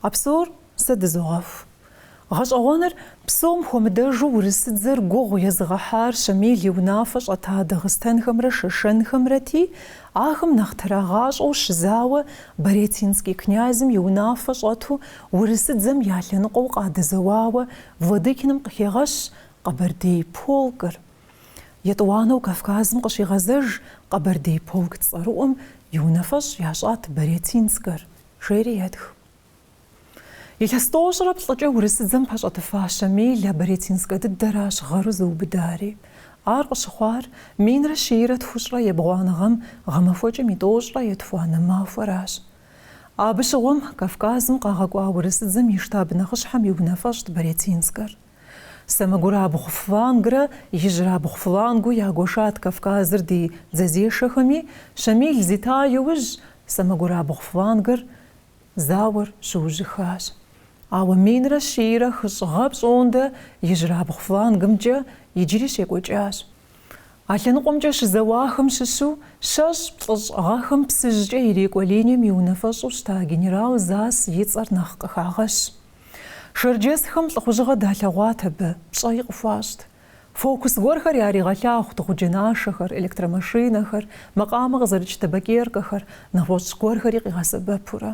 А псор сэ дызогъэху. ГъэщӀэгъуэныр псом хуэмыдэжу урысыдзэр гугъу езыгъэхьар Шамил и унафэ щӀэта Дагъыстанхэмрэ Шэшэнхэмрэти, ахэм нэхъ тэрагъащӀэу щызауэ Борятинский князым и унафэ щӀэту урысыдзэм я лъэныкъуэу къадэзэуауэ Владыкиным къыхегъэщ Къэбэрдей полкыр. ЕтӀуанэу Кавказым къыщигъэзэж Къэбэрдей полк цӀэрыӀуэм и унафэщӀ ящӀат Борятинскэр. Жери етх. Илъэс тӀощӀрэ плӀыкӀэ урысыдзэм пэщӀэтыфа Шамил а Борятинскэ дыдэращ гъэру зыубыдари. Ар къыщыхъуар минрэ щийрэ тхущӀрэ ебгъуаныгъэм гъэмахуэкӀэм и тӀощӀрэ етхуанэ махуэращ. Абы щыгъуэм Кавказым къагъэкӀуа урысыдзэм и штаб нэхъыщхьэм и унафэщӀт Борятинскэр. Самогурабгъу флангрэ ижьырабгъу флангу ягуэшат Кавказыр ди дзэзешэхэми, Шамил зита иужь Самогурабгъу флангыр зауэр щыужьыхащ. Ауэ минрэ щийрэ хыщӀыгъэ пщӀондэ ижьырабгъу флангымкӀэ иджыри щекӀуэкӀащ. А лъэныкъуэмкӀэ щызэуахэм щыщу щэщӀ плӀыщӀ гъэхэм псыжькӀэ ирекӀуэ линием и унафэщӀу щыта генерал Зас и цӀэр нэхъ къыхагъэщ. Шэрджэсхэм лӀыхъужьыгъэ далъэгъуат абы, пщӀэи къыхуащӀт. Фокус гуэрхэр яригъэлъагъу дыгъуджэнашэхэр, электромашинэхэр, макъамэ къызэрыкӀ табакеркэхэр, нэгъуэщӀ гуэрхэри къигъэсэбэпурэ.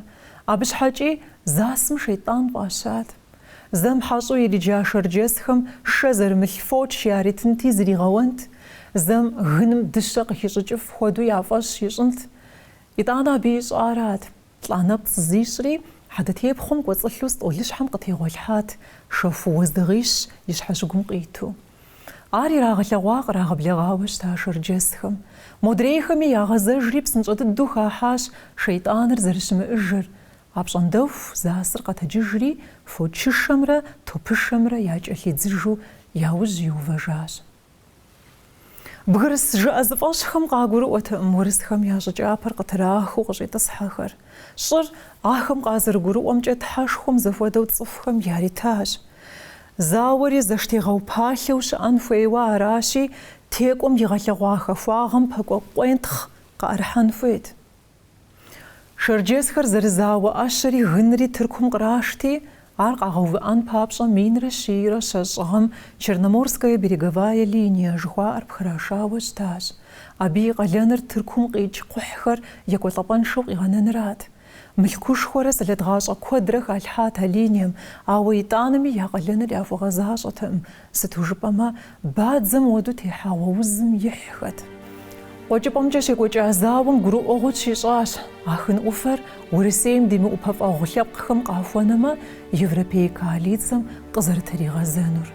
Абы щхьэкӀи Засым шейтӀан фӀащат. Зэм хьэщӀу ириджа шэрджэсхэм шэ зэрымылъ фоч яритынти зригъэуэнт, зэм гыным дыщэ къыхищӀыкӀыф хуэдэу я фӀэщ ищӀынт. ИтӀанэ абы ищӀарат. ПлӀанэпцӀ зищӀри хьэдэтепхъуэм кӀуэцӀылъу стӀолыщхьэм къытегъуэлъхьат шэху уэздыгъищ и щхьэжыгум къиту. Ар ирагъэлъэгъуа кърагъэблэгъауэ щыта шэрджэсхэм. Модрейхэми ягъэзэжри псынщӀэ дыдэу хахьащ шейтӀаныр зэрыщымыӀыжыр. Апщӏондэху Засыр къэтэджыжри фочышэмрэ топышэмрэ якӀэлъидзыжу яужь иувэжащ. Бгырыс жыӀэ зыфӀэщӀхэм къагурыӀуэтэкъым урысхэм я щӀыкӀапэр къытрахыу къыщӀитӀысхьэхэр. ЩӀыр ахэм къазэрыгурыӀуэмкӀэ тхьэшхуэм зыхуэдэу цӀыхухэм яритащ. Зауэри зэштегъэупалъэу щыӀэн хуейуэ аращи, текӀуэм игъэлъэгъуа хэхуагъэм пэкӀуэ къуентхъ къыӀэрыхьэн хуейт. Шэрджэсхэр зэрызауэ Ӏэщэри гынри Тыркум кърашти, ар къагъэувыӀэн папщӀэ минрэ щийрэ щэщӀыгъэм Черноморская береговая линия жыхуаӀэр пхырашауэ щытащ. Абы и къалэныр Тыркум къикӀ кхъухьхэр екӀуэлӀэпӀэншэу къигъэнэнрат. Мылъкушхуэрэ сэлэдгъащӀэ куэдрэ халъхьат а линием, ауэ итӀанэми я къалэныр яхуэгъэзащӀэтэкъым. Сыту жыпӀэмэ, бадзэм уэду техьауэ узым ихьхэт. КъуэкӀыпӀэмкӀэ щекӀуэкӀа зауэм гурыӀуэгъуэу щищӀащ. А хын Ӏуфэр Урысейм димыӀупэфӀэгъу лъэпкъхэм къахуэнэмэ, европей коалицэм къызэрытригъэзэнур.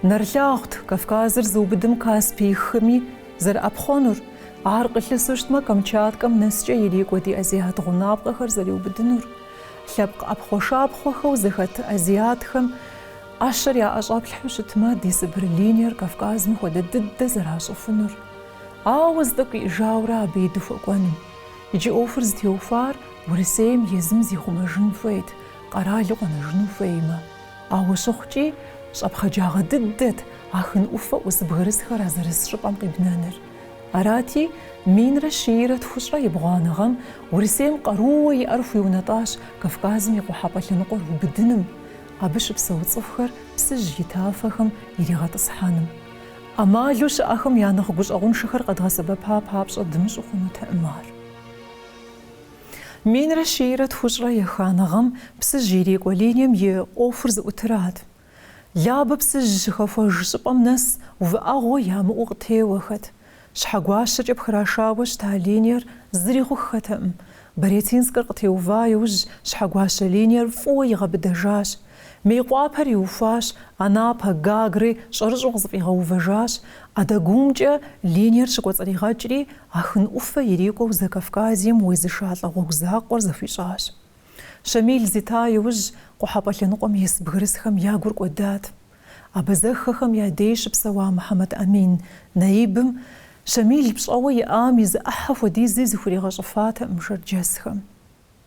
Нэрылъагъут Кавказыр зыубыдым Каспийхэми зэрыӀэпхъуэнур. Ар къылъысу щытмэ, Камчаткэм нэскӀэ ирекӀуэ ди азиат гъунапкъэхэр зэриубыдынур. Лъэпкъ Ӏэпхъуэшапхъуэхэу зэхэт азиатхэм Ӏэщэр яӀэщӀаплъхьу щытмэ, ди Сыбыр линиер Кавказым хуэдэ дыдэ зэращӀыфынур. ауыздык ижаура абейду фокуаным. Иджи офыр зтеуфар урысеем езым зихумажын фейт, қарайлы қанажын фейма. Ауышықчи шапхаджаға дыддыд, ахын уфа узбғырысхар азарыс шыпам қибнаныр. Арати минра шиира тхушра ебғанығам, урысеем қаруы арфу юнаташ Кавказым еқуҳапалынықор рубыдыным. Абышып сауцыфхар псыж етафахым иригатысханым. Амалуш ахым янық гушағын шықыр қадғасыбы пап-папша дымш ұқыны тәімар. Минра шиира тхушра еханығам псыж ерекуалинем е офырз утырад. Лябы псыж жихафа жышыпам нас увы ағо ямы уғтеуахат. Шхагуашыр жабхарашауыш талинер зриху хатам. Баретинскар қтеувайуж шхагуаша линер фойға бідажаш. Мейқуапар юфаш, анапа гагры шаржуғзып иғауважаш, адагумча линер шықуацаригачри ахын уфа ереков за Кавказием уйзышатла ғугзақуар зафишаш. Шамил зитаюж қухапалянуқам есбғырысхам ягур қодат. Абазаххам ядейш псава Мухаммад Амин, наибым Шамил бшауа яами за ахаф вадизи зихуригашафата мшарджасхам.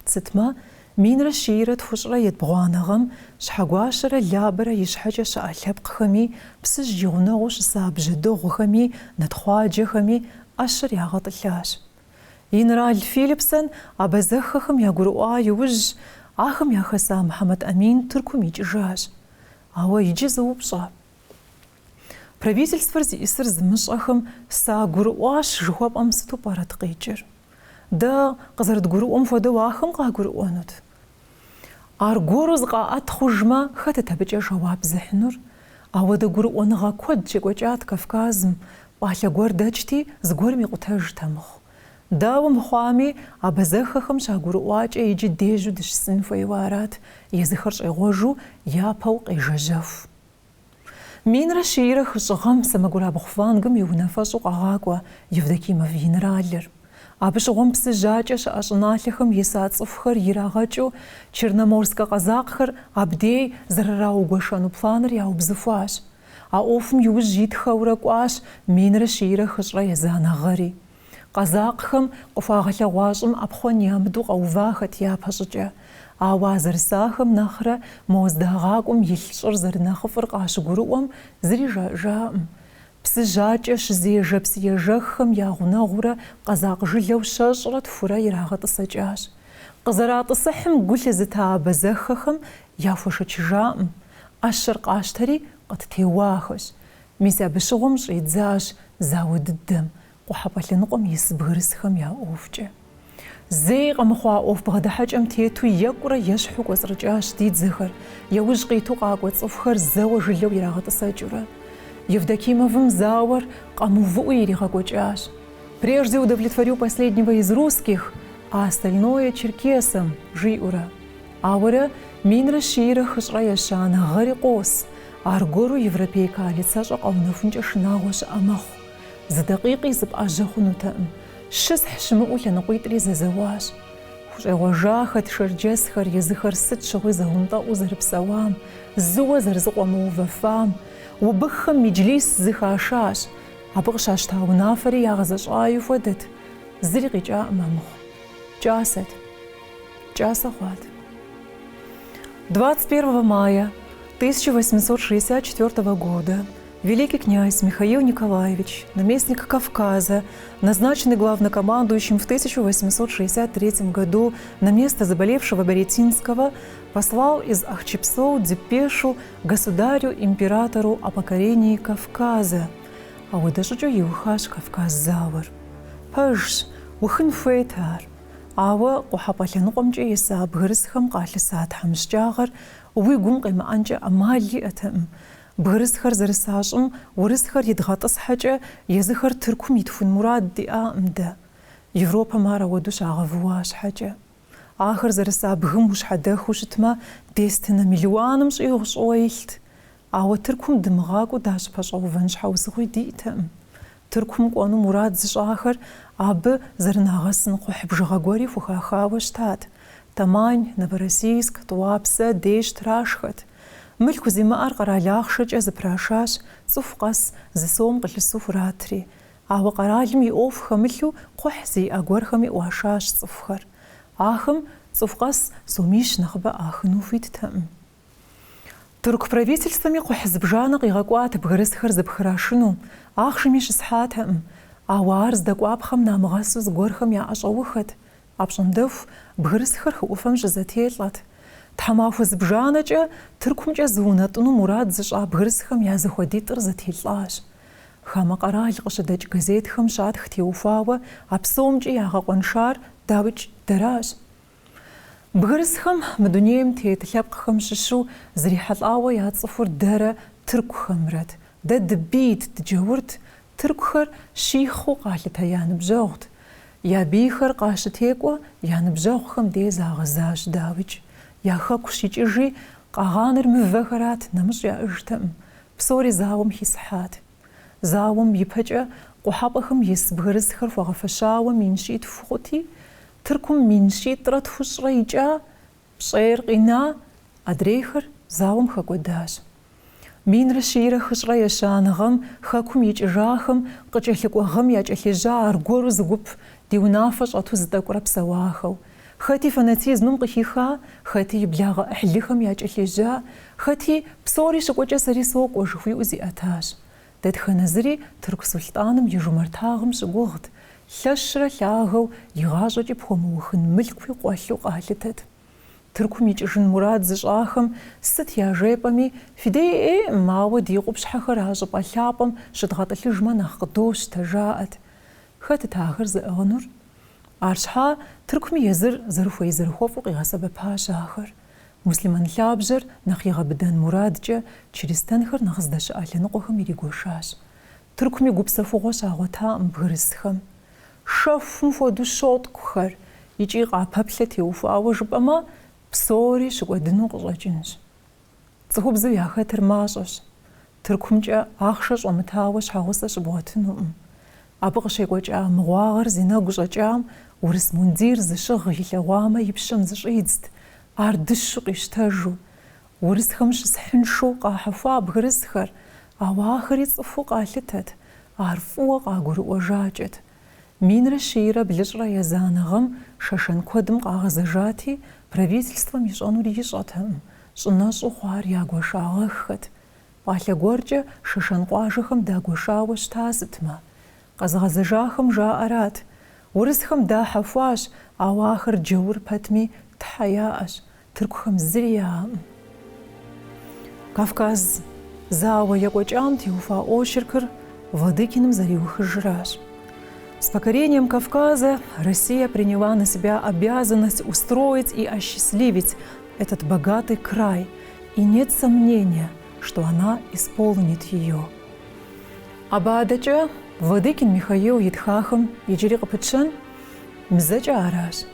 Цитма минра шиира тхушра ядбғанағам шхагуашара лябара ешхаджа шаалябқхами псыж жиғунағуш сабжадоғухами надхуаджахами ашыр яғатылляш. Инрал Филипсон абазаххам ягуруа юж ахам яхаса Мухаммад Амин туркум ичжаш. Ава иджи заупша. Правительство зисыр змышахам са гуруаш жухаб амсыту парат қейчер. Да қызард гуруам фадуахам қа гуруанут. Ар гуруз қа атхужма хата табича жаваб зихнур. Ава да гуруаныға код чекочат Кавказым пахля гуардачти з гуарми қутаж тамух. Давам хуами абазахахам ша гуруача иджи дежу дышсын файварат языхарш айғожу япау қайжажав. Минра шиира хышығам самагура бұқфангым юнафашу қағақуа Евдокимов генералер. Абышығым псы жачаш ашыналихым есацыфхыр ерағачу Черноморска қазақхыр абдей зарарау гошану планыр яубзыфаш. А офым юж житхаура қуаш минра шиира хышыра язанағари. Қазақхым қуфағаля ғуашым абхон ямду қаувахат япашыча. Ауазырсахым нахра моздағақым елшыр зарнахыфыр қашығыруам зри жаам. Псы жача шызе жапсие жахым яғунағура қазақ жылау шашырат фура ерағаты сачаш. Қызаратысахым гүлі табазахахым яфышыч жаам. Ашыр қаштари қаттеуахыш. Мися бішығым жидзаш зауыддым. Қухапалынықым есбғырысхым я офче. زي قمخوا أوف بغدا حاجم تيتو يقرا يشحق وزرجاش ديد زخر يوج قيتو قاق وتصفخر زوج اللو يراغط السجرة Евдокимовым зауэр قамуву иригагочаш. Прежде удовлетворю последнего из русских, а остальное черкесам жиура. Аура минра шиира хышра яшана гарикос, аргору европейка лица шақаунафунча шнагош амаху. За дақиқи зыб ажахуну таым. Шыс хшму ланақуитри за заваш. Хужагожахат шарджесхар языхар сыт шагы загунта узарпсавам, зуа зарзуқаму вафам, убыххам миджлис зыхашаш, абыгшаш таунафари ягазашаю фадет, зригича мамух. Часет. Часахват. 21 мая 1864 года великий князь Михаил Николаевич, наместник Кавказа, назначенный главнокомандующим в 1863 году на место заболевшего Баретинского, послал из Ахчепсоу депешу государю-императору о покорении Кавказа. А вот даже юхаш Кавказ завар. Паш, ухын фейтар. Ава ухапалянуқамча еса бгырысхам қалисат хамшчагар, уйгум қимаанча амали атам. Бгырысхар зарысашым, урысхар едгатас хача, языхар түркум итфун мурад диа мда. Европа мара водуш агавуаш хача. Ахыр зарыса бгым уш хадаху шитма, дестина миллионам шиуш оилт. Ава түркум дымгагу даш пашау ванш хаусгуй диитам. Түркум қону мурад зишахар, абы зарнагасын қухбжагагори фухахаваштат. Тамань, Новороссийск, Туапсе, Деш, Трашхат. Мыльку зима арқара ляхшыч запрашаш, цуфқас, зисом қылысу фуратри. ауэ къэралым и ӏуэху хэмылъу кхъухь зиӏэ гуэрхэми ӏуашащ цӏыхухэр. Ахэм цӏыху къэс сомищ нэхъыбэ ӏахыну хуиттэкъым. Турк правительствоми кхъухь зыбжанэ къигъэкӏуат бгырысхэр зыпхрашыну, ахъшэми щысхьатэкъым. Ауэ ар здэкӏуапхъэм намыгъэсу зыгуэрхэм яӏэщӏэухэт. Апщӏондэху бгырысхэр хы ӏуфэм щызэтелӏэт. Тхьэмахуэ зыбжанэкӏэ Тыркумкӏэ зыунэтӏыну мурад зыщӏа бгырысхэм я зыхуэдитӏыр зэтелӏащ. Хамэ къэрал къыщыдэкӏ газетхэм щатх теухуауэ а псомкӏи ягъэкъуэншар дауикӏ дэращ. Бгырысхэм мы дунейм тет лъэпкъхэм щыщу зрихьэлӏауэ яцӏыхур дэрэ тыркухэмрэт. Дэ дыбийт, дыджэурт, тыркухэр щихъуу къалъытэ я ныбжьэгъут. Я бийхэр къащытекӏуэ я ныбжьэгъухэм де загъэзащ дауикӏ. Я хэку щикӏыжи къагъанэр мывэхэрат, нэмыщӏ яӏыжтэкъым. Псори зауэм хисхьат. Зауэм ипэкӏэ къухьэпӏэхэм ис бгырысхэр хуэгъэфэщауэ мин щитӏ хъути, Тыркум мин щитӏрэ тхущӏрэ икӏа, пщӏейр къина, адрейхэр зауэм хэкӏуэдащ. Минрэ щийрэ хыщӏрэ ещаныгъэм хэкум икӏыжахэм къыкӏэлъыкӏуэгъэм якӏэлъыжьа аргуэру зыгуп ди унафэ щӏэту зытӏэкӏурэ псэуахэу. Хэти фанатизмым къыхиха, хэти и благъэ ӏыхьлыхэм якӏэлъыжьа, хэти псори щыкӏуэкӏэ сэри сокӏуэ жыхуиӏэу зиӏэтащ. Дэтхэнэ зыри Тырку Сулътӏаным и жумэртагъым щыгугът. Лъэщрэ лъагэу игъащӏэкӏи пхуэмыухын мылъкуи къуэлъу къалъытэт. Тыркум икӏыжын мурад зыщӏахэм сыт яжепӏэми фидеӏеӏым, ауэ ди къупщхьэхэр а щӏыпӏэ лъапӏэм щыдгъэтӏылъыжмэ нэхъ къыдощтэ жаӏэт. Хэтыт ахэр зыӏыгъынур? Арщхьа Тыркуми езыр зэрыхуей зэрыхуэфӏу къигъэсэбэпащ ахэр. Муслимэн лъабжьэр нэхъ игъэбыдэн мурадкӏэ чырыстэнхэр нэхъ здэщыӏэ лъэныкъуэхэм иригуэшащ. Тыркуми гупсэхугъуэ щагъуэтаӏым бгырысхэм. Шэхум хуэдэу щоткӏухэр, икӏи къапэплъэ теухуауэ жыпӏэмэ, псори щыкӏуэдыну къыщӏэкӏынщ. Цӏыхубзу яхэтыр мащӏэщ. Тыркумкӏэ ахъшэ щӏэмытауэ щхьэгъусэ щыбгъуэтынуӏым. Абы къыщекӏуэкӏа мыгъуагъыр зи нэгу щӏэкӏам урыс мундир зыщыгъ илъэгъуамэ и пщэм зыщӏидзт, ар дыщу къищтэжу. Урысхэм щысхьыншэу къахьэхуа бгырысхэр, ауэ ахэри цӏыхуу къалъытэт, ар фӏыуэ къагурыӏуэжакӏэт. Минрэ щийрэ блыщӏрэ езаныгъэм шэшэн куэдым къагъэзэжати, правительством ищӏэнур ищӏэтэкъым, щӏынэщӏу хъуар ягуэшагъэххэт. Пӏалъэ гуэркӏэ шэшэн къуажэхэм дагуэшауэ щыта сытмэ. Къэзгъэзэжахэм жаӏэрат. Урысхэм дахьэхуащ, ауэ ахэр джэур пэтми тхьэ яӏэщ, тыркухэм зыри яӏэкъым. Кавказ зауэ екӏуэкӏам теухуа очеркыр Владыкиным зэриухыжращ. С покорением Кавказа Россия приняла на себя обязанность устроить и осчастливить этот богатый край, и нет сомнения, что она исполнит ее. Абадача Владыкин Михаил Итхахам иджыри къыпытщэн мызэкӏэ аращ.